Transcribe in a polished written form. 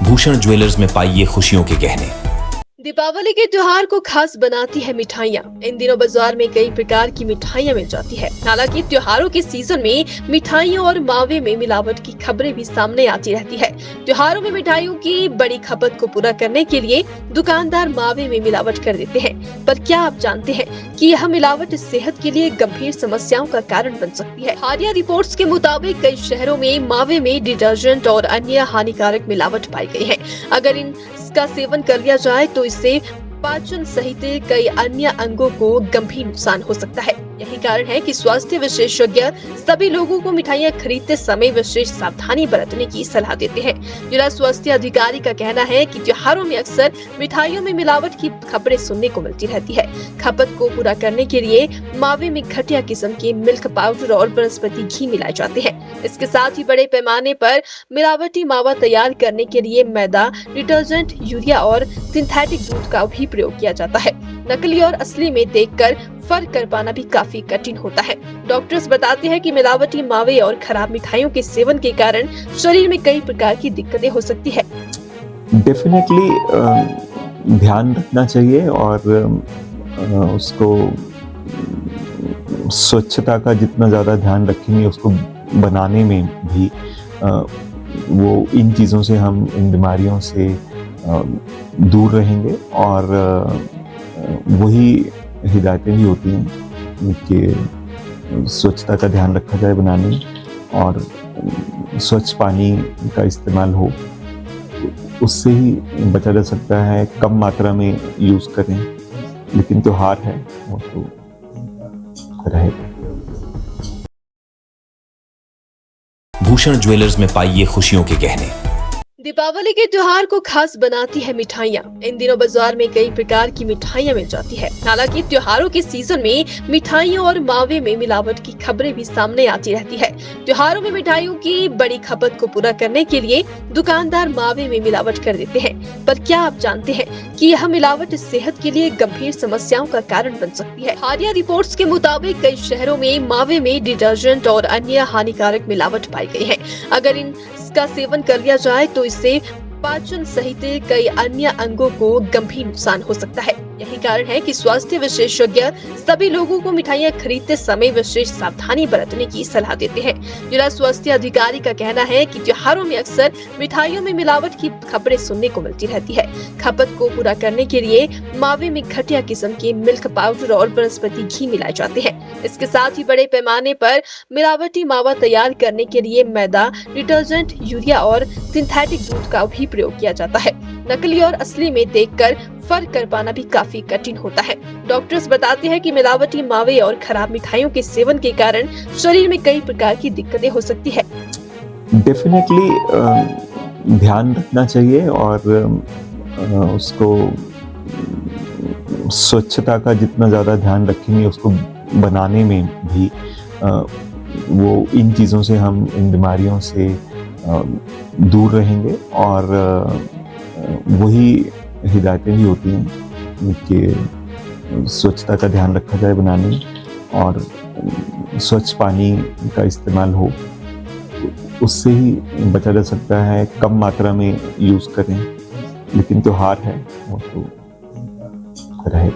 Bhushan jewellers में पाइए खुशियों के गहने। दीपावली के त्योहार को खास बनाती है मिठाइयाँ। इन दिनों बाजार में कई प्रकार की मिठाइयाँ मिल जाती है। हालांकि त्योहारों के सीजन में मिठाइयों और मावे में मिलावट की खबरें भी सामने आती रहती है। त्योहारों में मिठाइयों की बड़ी खपत को पूरा करने के लिए दुकानदार मावे में मिलावट कर देते हैं। पर क्या आप जानते हैं कि यह मिलावट सेहत के लिए गंभीर समस्याओं का कारण बन सकती है? हालिया रिपोर्ट्स के मुताबिक कई शहरों में मावे में डिटर्जेंट और अन्य हानिकारक मिलावट पाई गई है। अगर इसका सेवन कर लिया जाए तो इससे पाचन सहित कई अन्य अंगों को गंभीर नुकसान हो सकता है। यही कारण है कि स्वास्थ्य विशेषज्ञ सभी लोगों को मिठाइयाँ खरीदते समय विशेष सावधानी बरतने की सलाह देते हैं। जिला स्वास्थ्य अधिकारी का कहना है कि त्योहारों में अक्सर मिठाइयों में मिलावट की खबरें सुनने को मिलती रहती है। खपत को पूरा करने के लिए मावे में घटिया किस्म के मिल्क पाउडर और वनस्पति घी मिलाए जाते हैं। इसके साथ ही बड़े पैमाने पर मिलावटी मावा तैयार करने के लिए मैदा, डिटर्जेंट, यूरिया और सिंथेटिक दूध का भी प्रयोग किया जाता है। नकली और असली में देखकर फर्क कर पाना भी काफी कठिन होता है। डॉक्टर्स बताते हैं कि मिलावटी मावे और खराब मिठाइयों के सेवन के कारण शरीर में कई प्रकार की दिक्कतें हो सकती है। डेफिनेटली ध्यान रखना चाहिए और उसको स्वच्छता का जितना ज़्यादा ध्यान रखेंगे उसको बनाने में भी वो इन चीज़ों से हम इन बीमारियों से दूर रहेंगे और वही हिदायतें भी होती हैं कि स्वच्छता का ध्यान रखा जाए बनाने में और स्वच्छ पानी का इस्तेमाल हो, उससे ही बचा जा सकता है। कम मात्रा में यूज़ करें, लेकिन त्योहार है वो तो रहे। भूषण ज्वेलर्स में पाइए खुशियों के गहने। दीपावली के त्योहार को खास बनाती है मिठाइयाँ। इन दिनों बाजार में कई प्रकार की मिठाइयाँ मिल जाती है। हालांकि त्योहारों के सीजन में मिठाइयों और मावे में मिलावट की खबरें भी सामने आती रहती है। त्योहारों में मिठाइयों की बड़ी खपत को पूरा करने के लिए दुकानदार मावे में मिलावट कर देते हैं। पर क्या आप जानते हैं कि यह मिलावट सेहत के लिए गंभीर समस्याओं का कारण बन सकती है? हालिया रिपोर्ट्स के मुताबिक कई शहरों में मावे में डिटर्जेंट और अन्य हानिकारक मिलावट पाई गई है। अगर इसका सेवन कर लिया जाए तो इससे पाचन सहित कई अन्य अंगों को गंभीर नुकसान हो सकता है। यही कारण है कि स्वास्थ्य विशेषज्ञ सभी लोगों को मिठाइयाँ खरीदते समय विशेष सावधानी बरतने की सलाह देते हैं। जिला स्वास्थ्य अधिकारी का कहना है कि त्योहारों में अक्सर मिठाइयों में मिलावट की खबरें सुनने को मिलती रहती है। खपत को पूरा करने के लिए मावे में घटिया किस्म के मिल्क पाउडर और वनस्पति घी मिलाए जाते हैं। इसके साथ ही बड़े पैमाने पर मिलावटी मावा तैयार करने के लिए मैदा, डिटर्जेंट, यूरिया और सिंथेटिक दूध का भी प्रयोग किया जाता है। नकली और असली में देखकर फर्क कर पाना भी काफी कठिन होता है। डॉक्टर्स बताते हैं कि मिलावटी मावे और खराब मिठाइयों के सेवन के कारण शरीर में कई प्रकार की दिक्कतें हो सकती है। डेफिनेटली ध्यान रखना चाहिए और उसको स्वच्छता का जितना ज़्यादा ध्यान रखेंगे उसको बनाने में भी वो इन चीज़ों से हम इन बीमारियों से दूर रहेंगे और वही हिदायतें भी होती हैं कि स्वच्छता का ध्यान रखा जाए बनाने में और स्वच्छ पानी का इस्तेमाल हो, उससे ही बचा जा सकता है। कम मात्रा में यूज़ करें, लेकिन त्योहार है वो तो रहे।